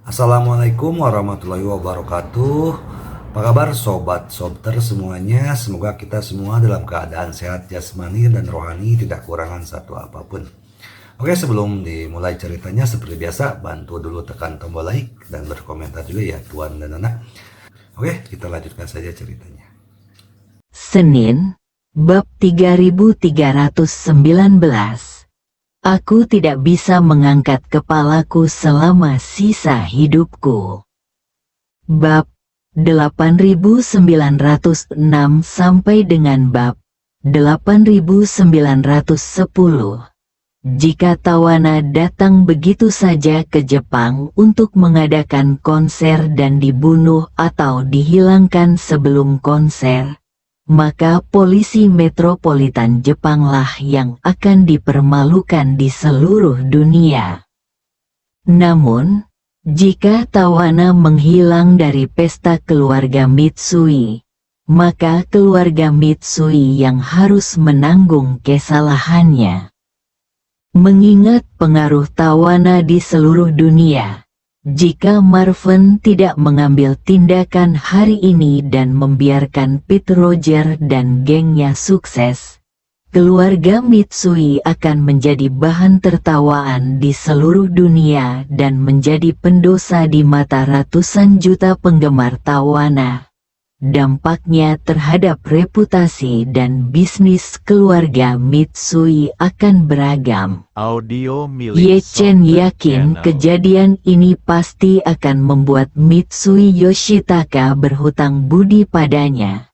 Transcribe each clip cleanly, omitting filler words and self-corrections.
Assalamualaikum warahmatullahi wabarakatuh. Apa kabar sobat sobter semuanya? Semoga kita semua dalam keadaan sehat jasmani dan rohani, tidak kurangan satu apapun. Oke, sebelum dimulai ceritanya seperti biasa, bantu dulu tekan tombol like dan berkomentar juga ya Tuan dan Anak. Oke, kita lanjutkan saja ceritanya. Senin, bab 3319. Aku tidak bisa mengangkat kepalaku selama sisa hidupku. Bab 8906 sampai dengan bab 8910. Jika Tawana datang begitu saja ke Jepang untuk mengadakan konser dan dibunuh atau dihilangkan sebelum konser, maka polisi metropolitan Jepanglah yang akan dipermalukan di seluruh dunia. Namun, jika Tawana menghilang dari pesta keluarga Mitsui, maka keluarga Mitsui yang harus menanggung kesalahannya. Mengingat pengaruh Tawana di seluruh dunia, jika Marvin tidak mengambil tindakan hari ini dan membiarkan Pete Roger dan gengnya sukses, keluarga Mitsui akan menjadi bahan tertawaan di seluruh dunia dan menjadi pendosa di mata ratusan juta penggemar Tawana. Dampaknya terhadap reputasi dan bisnis keluarga Mitsui akan beragam. Ye Chen yakin kejadian ini pasti akan membuat Mitsui Yoshitaka berhutang budi padanya.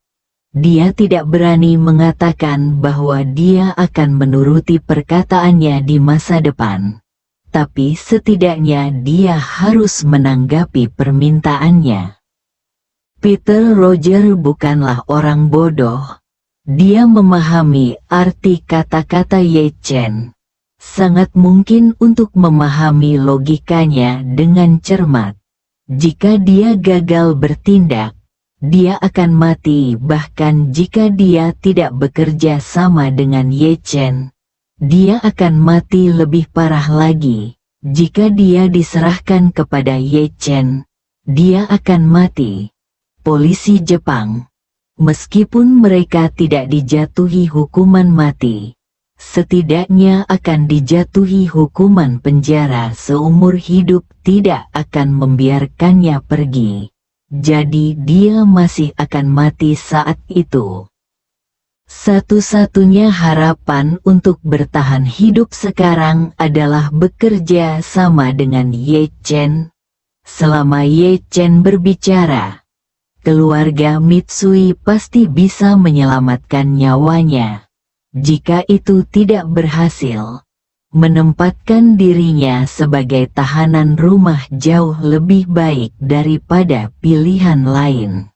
Dia tidak berani mengatakan bahwa dia akan menuruti perkataannya di masa depan, tapi setidaknya dia harus menanggapi permintaannya. Peter Roger bukanlah orang bodoh. Dia memahami arti kata-kata Ye Chen. Sangat mungkin untuk memahami logikanya dengan cermat. Jika dia gagal bertindak, dia akan mati. Bahkan jika dia tidak bekerja sama dengan Ye Chen, dia akan mati lebih parah lagi. Jika dia diserahkan kepada Ye Chen, dia akan mati. Polisi Jepang, meskipun mereka tidak dijatuhi hukuman mati, setidaknya akan dijatuhi hukuman penjara seumur hidup, tidak akan membiarkannya pergi. Jadi dia masih akan mati saat itu. Satu-satunya harapan untuk bertahan hidup sekarang adalah bekerja sama dengan Ye Chen. Selama Ye Chen berbicara, keluarga Mitsui pasti bisa menyelamatkan nyawanya. Jika itu tidak berhasil, menempatkan dirinya sebagai tahanan rumah jauh lebih baik daripada pilihan lain.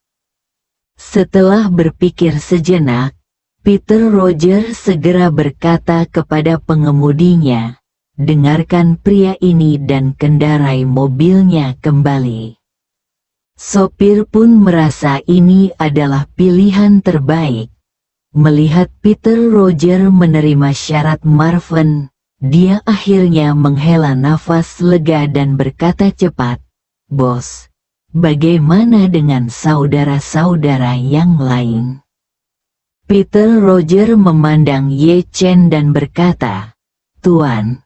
Setelah berpikir sejenak, Peter Roger segera berkata kepada pengemudinya, "Dengarkan pria ini dan kendarai mobilnya kembali." Sopir pun merasa ini adalah pilihan terbaik. Melihat Peter Roger menerima syarat Marvin, dia akhirnya menghela nafas lega dan berkata cepat, "Bos, bagaimana dengan saudara-saudara yang lain?" Peter Roger memandang Ye Chen dan berkata, "Tuan,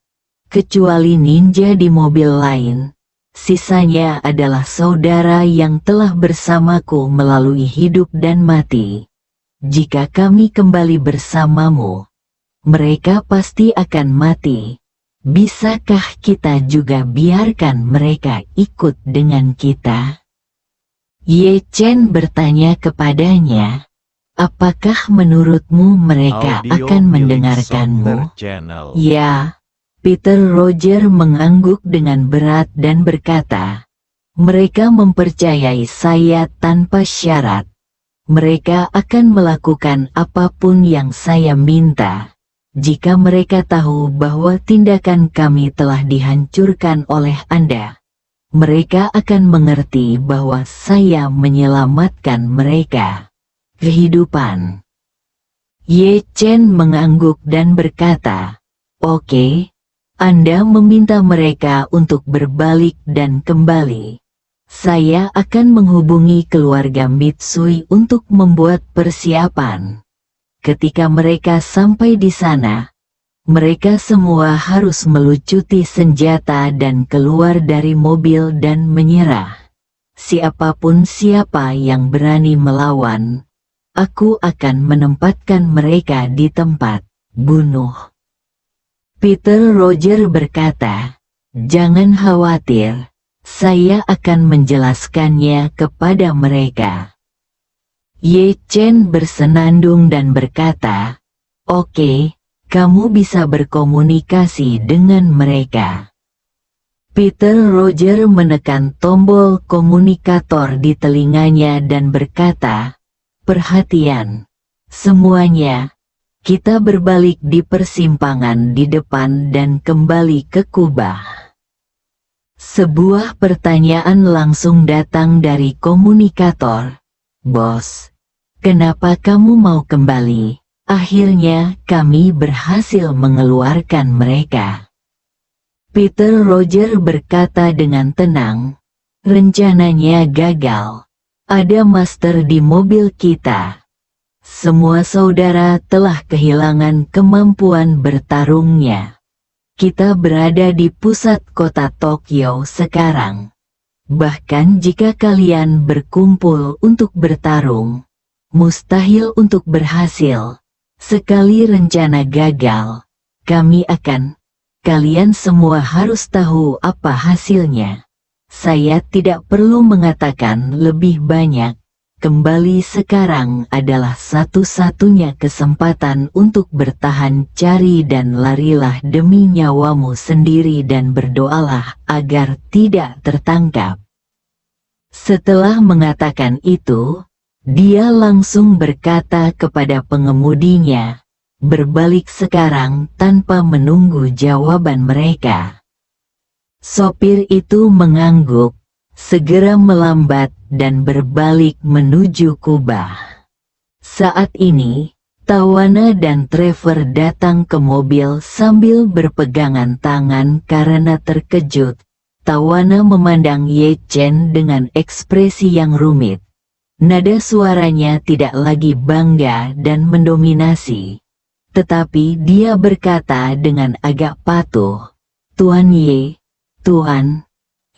kecuali ninja di mobil lain, sisanya adalah saudara yang telah bersamaku melalui hidup dan mati. Jika kami kembali bersamamu, mereka pasti akan mati. Bisakah kita juga biarkan mereka ikut dengan kita?" Ye Chen bertanya kepadanya, "Apakah menurutmu mereka akan mendengarkanmu?" "Ya." Peter Roger mengangguk dengan berat dan berkata, "Mereka mempercayai saya tanpa syarat. Mereka akan melakukan apapun yang saya minta. Jika mereka tahu bahwa tindakan kami telah dihancurkan oleh Anda, mereka akan mengerti bahwa saya menyelamatkan mereka kehidupan." Ye Chen mengangguk dan berkata, "Oke. Anda meminta mereka untuk berbalik dan kembali. Saya akan menghubungi keluarga Mitsui untuk membuat persiapan. Ketika mereka sampai di sana, mereka semua harus melucuti senjata dan keluar dari mobil dan menyerah. Siapapun siapa yang berani melawan, aku akan menempatkan mereka di tempat bunuh. Peter Roger berkata, "Jangan khawatir, saya akan menjelaskannya kepada mereka." Ye Chen bersenandung dan berkata, "Oke, kamu bisa berkomunikasi dengan mereka." Peter Roger menekan tombol komunikator di telinganya dan berkata, "Perhatian, semuanya. Kita berbalik di persimpangan di depan dan kembali ke kubah." Sebuah pertanyaan langsung datang dari komunikator. "Bos, kenapa kamu mau kembali? Akhirnya kami berhasil mengeluarkan mereka." Peter Roger berkata dengan tenang, "Rencananya gagal. Ada master di mobil kita. Semua saudara telah kehilangan kemampuan bertarungnya. Kita berada di pusat kota Tokyo sekarang. Bahkan jika kalian berkumpul untuk bertarung, mustahil untuk berhasil. Sekali rencana gagal, kalian semua harus tahu apa hasilnya. Saya tidak perlu mengatakan lebih banyak. Kembali sekarang adalah satu-satunya kesempatan untuk bertahan, cari dan larilah demi nyawamu sendiri dan berdoalah agar tidak tertangkap." Setelah mengatakan itu, dia langsung berkata kepada pengemudinya, "Berbalik sekarang," tanpa menunggu jawaban mereka. Sopir itu mengangguk, segera melambat dan berbalik menuju kubah. Saat ini, Tawana dan Trevor datang ke mobil sambil berpegangan tangan karena terkejut. Tawana memandang Ye Chen dengan ekspresi yang rumit. Nada suaranya tidak lagi bangga dan mendominasi. Tetapi dia berkata dengan agak patuh, "Tuan Ye, Tuan,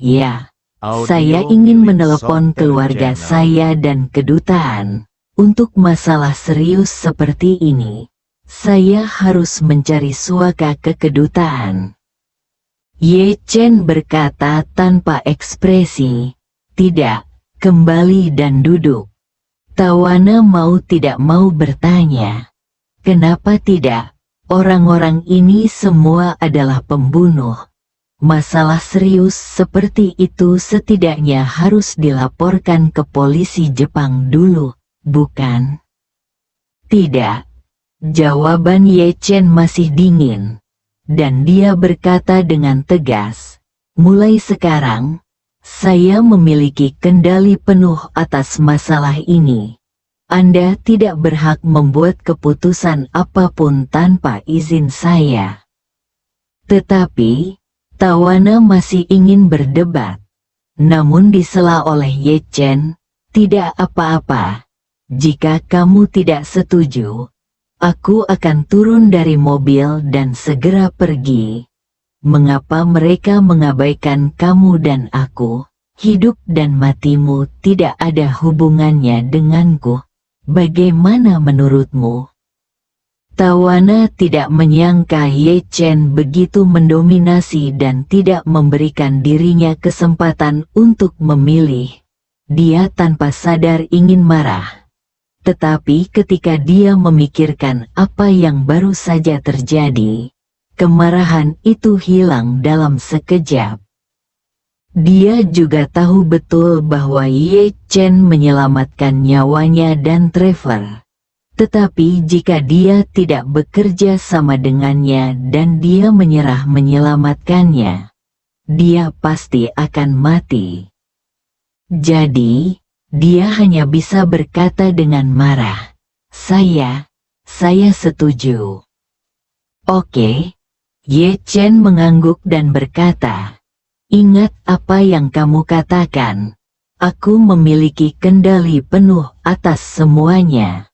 ya. Saya ingin menelepon keluarga saya dan kedutaan. Untuk masalah serius seperti ini, saya harus mencari suaka ke kedutaan." Ye Chen berkata tanpa ekspresi, "Tidak, kembali dan duduk." Tawana mau tidak mau bertanya, "Kenapa tidak? Orang-orang ini semua adalah pembunuh. Masalah serius seperti itu setidaknya harus dilaporkan ke polisi Jepang dulu, bukan?" "Tidak." Jawaban Ye Chen masih dingin, dan dia berkata dengan tegas, "Mulai sekarang, saya memiliki kendali penuh atas masalah ini. Anda tidak berhak membuat keputusan apapun tanpa izin saya." Tetapi Tawana masih ingin berdebat, namun disela oleh Ye Chen, "Tidak apa-apa. Jika kamu tidak setuju, aku akan turun dari mobil dan segera pergi. Mengapa mereka mengabaikan kamu dan aku? Hidup dan matimu tidak ada hubungannya denganku. Bagaimana menurutmu?" Tawana tidak menyangka Ye Chen begitu mendominasi dan tidak memberikan dirinya kesempatan untuk memilih. Dia tanpa sadar ingin marah. Tetapi ketika dia memikirkan apa yang baru saja terjadi, kemarahan itu hilang dalam sekejap. Dia juga tahu betul bahwa Ye Chen menyelamatkan nyawanya dan Trevor. Tetapi jika dia tidak bekerja sama dengannya dan dia menyerah menyelamatkannya, dia pasti akan mati. Jadi, dia hanya bisa berkata dengan marah, Saya setuju." "Oke, Ye Chen mengangguk dan berkata, "Ingat apa yang kamu katakan. Aku memiliki kendali penuh atas semuanya."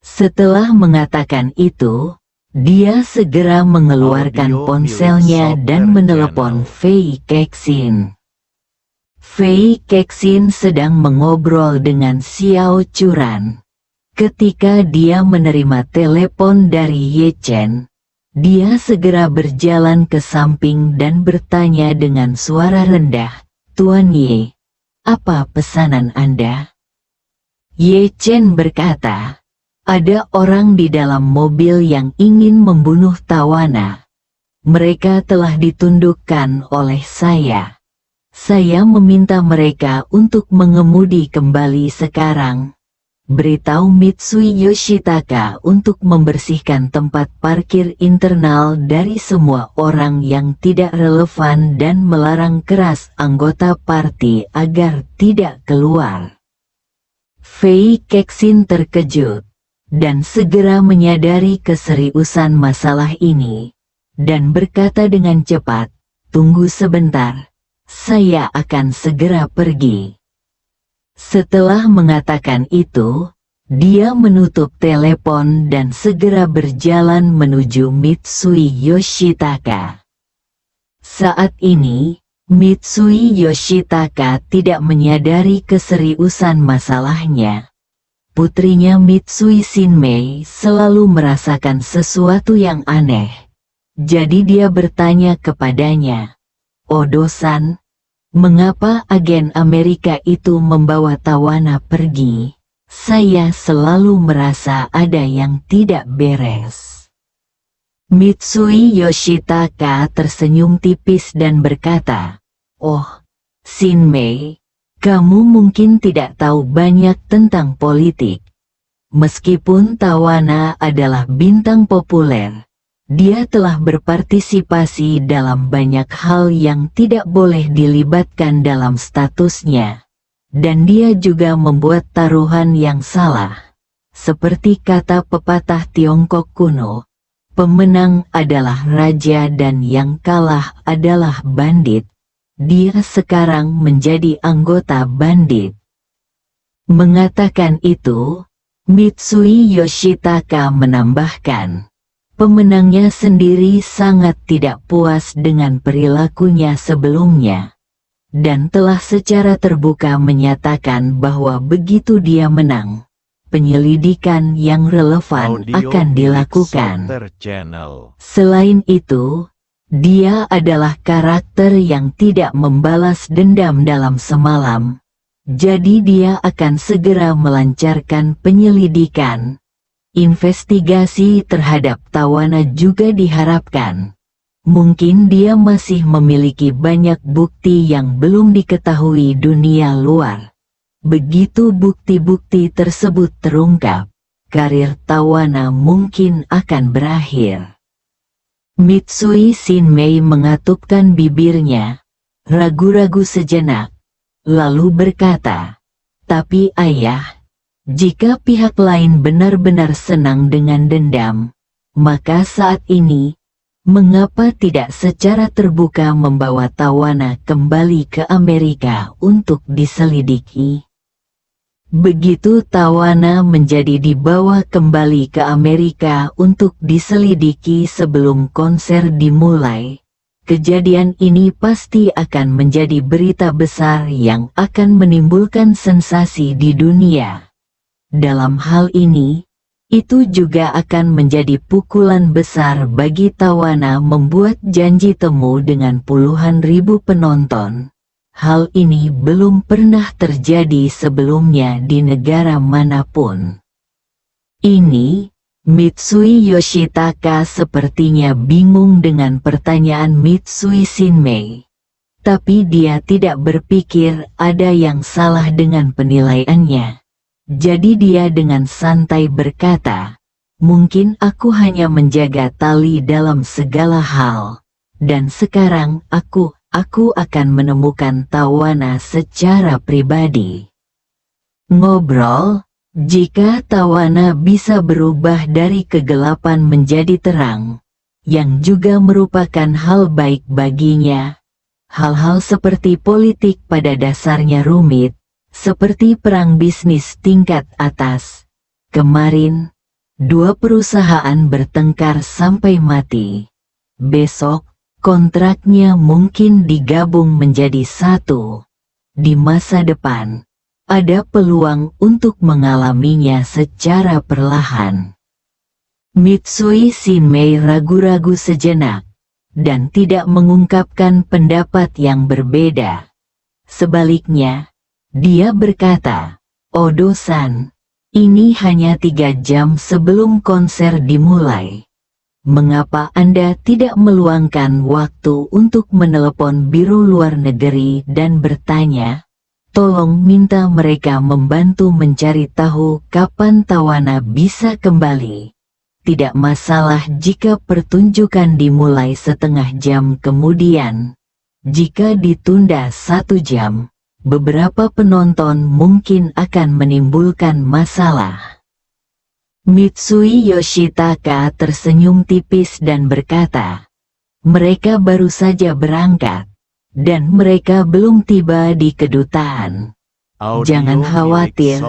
Setelah mengatakan itu, dia segera mengeluarkan Audio ponselnya milik dan Software menelepon Channel. Fei Kexin. Fei Kexin sedang mengobrol dengan Xiao Churan. Ketika dia menerima telepon dari Ye Chen, dia segera berjalan ke samping dan bertanya dengan suara rendah, "Tuan Ye, apa pesanan Anda?" Ye Chen berkata, "Ada orang di dalam mobil yang ingin membunuh Tawana. Mereka telah ditundukkan oleh saya. Saya meminta mereka untuk mengemudi kembali sekarang. Beritahu Mitsui Yoshitaka untuk membersihkan tempat parkir internal dari semua orang yang tidak relevan dan melarang keras anggota parti agar tidak keluar." Fei Kexin terkejut dan segera menyadari keseriusan masalah ini, dan berkata dengan cepat, "Tunggu sebentar, saya akan segera pergi." Setelah mengatakan itu, dia menutup telepon dan segera berjalan menuju Mitsui Yoshitaka. Saat ini, Mitsui Yoshitaka tidak menyadari keseriusan masalahnya. Putrinya Mitsui Shinmei selalu merasakan sesuatu yang aneh. Jadi dia bertanya kepadanya, "Odo-san, mengapa agen Amerika itu membawa Tawana pergi? Saya selalu merasa ada yang tidak beres." Mitsui Yoshitaka tersenyum tipis dan berkata, "Oh, Shinmei, kamu mungkin tidak tahu banyak tentang politik. Meskipun Tawana adalah bintang populer, dia telah berpartisipasi dalam banyak hal yang tidak boleh dilibatkan dalam statusnya. Dan dia juga membuat taruhan yang salah. Seperti kata pepatah Tiongkok kuno, pemenang adalah raja dan yang kalah adalah bandit. Dia sekarang menjadi anggota bandit." Mengatakan itu, Mitsui Yoshitaka menambahkan, pemenangnya sendiri sangat tidak puas dengan perilakunya sebelumnya, dan telah secara terbuka menyatakan bahwa begitu dia menang, penyelidikan yang relevan Audio akan milik dilakukan. Software Channel. Selain itu, dia adalah karakter yang tidak membalas dendam dalam semalam. Jadi dia akan segera melancarkan penyelidikan. Investigasi terhadap Tawana juga diharapkan. Mungkin dia masih memiliki banyak bukti yang belum diketahui dunia luar. Begitu bukti-bukti tersebut terungkap, karir Tawana mungkin akan berakhir. Mitsui Shinmei mengatupkan bibirnya, ragu-ragu sejenak, lalu berkata, "Tapi ayah, jika pihak lain benar-benar senang dengan dendam, maka saat ini, mengapa tidak secara terbuka membawa Tawana kembali ke Amerika untuk diselidiki?" Begitu Tawana menjadi dibawa kembali ke Amerika untuk diselidiki sebelum konser dimulai, kejadian ini pasti akan menjadi berita besar yang akan menimbulkan sensasi di dunia. Dalam hal ini, itu juga akan menjadi pukulan besar bagi Tawana membuat janji temu dengan puluhan ribu penonton. Hal ini belum pernah terjadi sebelumnya di negara manapun. Ini, Mitsui Yoshitaka sepertinya bingung dengan pertanyaan Mitsui Shinmei. Tapi dia tidak berpikir ada yang salah dengan penilaiannya. Jadi dia dengan santai berkata, "Mungkin aku hanya menjaga tali dalam segala hal. Dan sekarang aku akan menemukan Tawana secara pribadi." Ngobrol, jika Tawana bisa berubah dari kegelapan menjadi terang, yang juga merupakan hal baik baginya. Hal-hal seperti politik pada dasarnya rumit, seperti perang bisnis tingkat atas. Kemarin, dua perusahaan bertengkar sampai mati. Besok, kontraknya mungkin digabung menjadi satu. Di masa depan, ada peluang untuk mengalaminya secara perlahan. Mitsui Shinmei ragu-ragu sejenak, dan tidak mengungkapkan pendapat yang berbeda. Sebaliknya, dia berkata, "Odo-san, ini hanya 3 jam sebelum konser dimulai. Mengapa Anda tidak meluangkan waktu untuk menelepon Biro Luar Negeri dan bertanya? Tolong minta mereka membantu mencari tahu kapan Tawana bisa kembali. Tidak masalah jika pertunjukan dimulai setengah jam kemudian. Jika ditunda 1 jam, beberapa penonton mungkin akan menimbulkan masalah." Mitsui Yoshitaka tersenyum tipis dan berkata, "Mereka baru saja berangkat, dan mereka belum tiba di kedutaan. Jangan khawatir,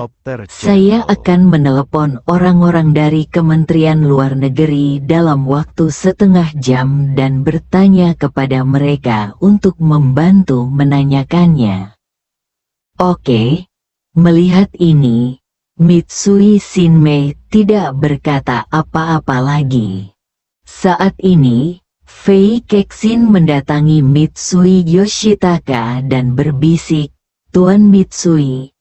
saya akan menelepon orang-orang dari Kementerian Luar Negeri dalam waktu setengah jam dan bertanya kepada mereka untuk membantu menanyakannya." Oke, melihat ini, Mitsui Shinmei tidak berkata apa-apa lagi. Saat ini, Fei Kexin mendatangi Mitsui Yoshitaka dan berbisik, "Tuan Mitsui,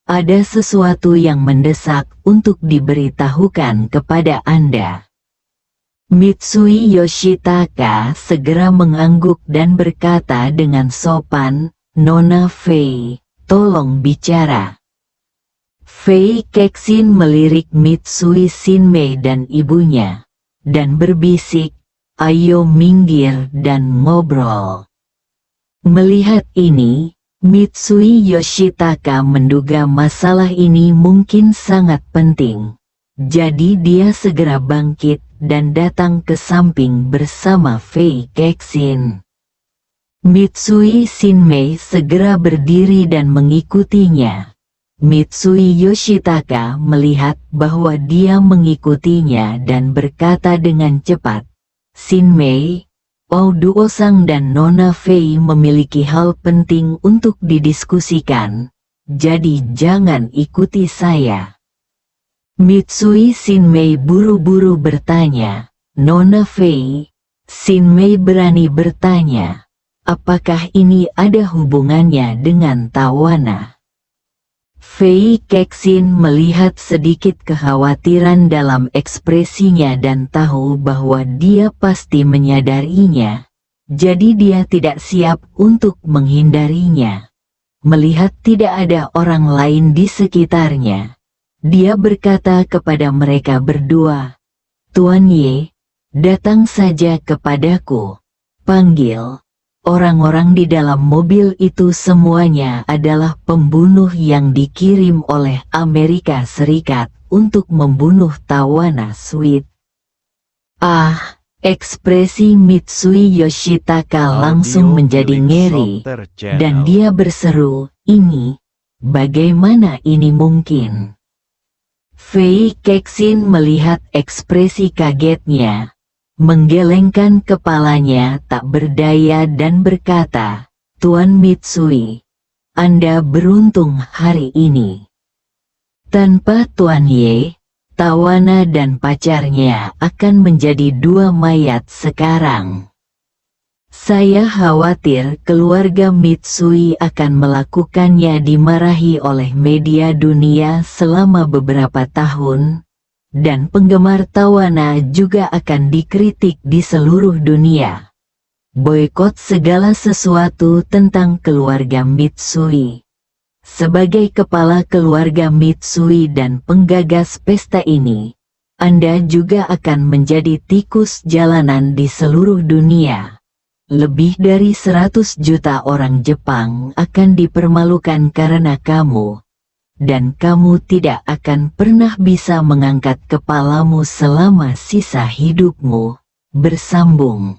ada sesuatu yang mendesak untuk diberitahukan kepada Anda." Mitsui Yoshitaka segera mengangguk dan berkata dengan sopan, "Nona Fei, tolong bicara." Fei Kexin melirik Mitsui Shinmei dan ibunya, dan berbisik, "Ayo minggir dan ngobrol." Melihat ini, Mitsui Yoshitaka menduga masalah ini mungkin sangat penting. Jadi dia segera bangkit dan datang ke samping bersama Fei Kexin. Mitsui Shinmei segera berdiri dan mengikutinya. Mitsui Yoshitaka melihat bahwa dia mengikutinya dan berkata dengan cepat, "Shinmei, Duosang dan Nona Fei memiliki hal penting untuk didiskusikan, jadi jangan ikuti saya." Mitsui Shinmei buru-buru bertanya, "Nona Fei?" Shinmei berani bertanya, "Apakah ini ada hubungannya dengan Tawana?" Fei Kexin melihat sedikit kekhawatiran dalam ekspresinya dan tahu bahwa dia pasti menyadarinya. Jadi dia tidak siap untuk menghindarinya. Melihat tidak ada orang lain di sekitarnya, dia berkata kepada mereka berdua, "Tuan Ye, datang saja kepadaku. Panggil." Orang-orang di dalam mobil itu semuanya adalah pembunuh yang dikirim oleh Amerika Serikat untuk membunuh Tawana Sweet. Ekspresi Mitsui Yoshitaka langsung menjadi ngeri, dan dia berseru, "Ini, bagaimana ini mungkin?" Fei Kexin melihat ekspresi kagetnya, menggelengkan kepalanya tak berdaya dan berkata, "Tuan Mitsui, Anda beruntung hari ini. Tanpa Tuan Ye, Tawana dan pacarnya akan menjadi 2 mayat sekarang. Saya khawatir keluarga Mitsui akan melakukannya dimarahi oleh media dunia selama beberapa tahun. Dan penggemar Tawana juga akan dikritik di seluruh dunia. Boikot segala sesuatu tentang keluarga Mitsui. Sebagai kepala keluarga Mitsui dan penggagas pesta ini, Anda juga akan menjadi tikus jalanan di seluruh dunia. Lebih dari 100 juta orang Jepang akan dipermalukan karena kamu. Dan kamu tidak akan pernah bisa mengangkat kepalamu selama sisa hidupmu. Bersambung.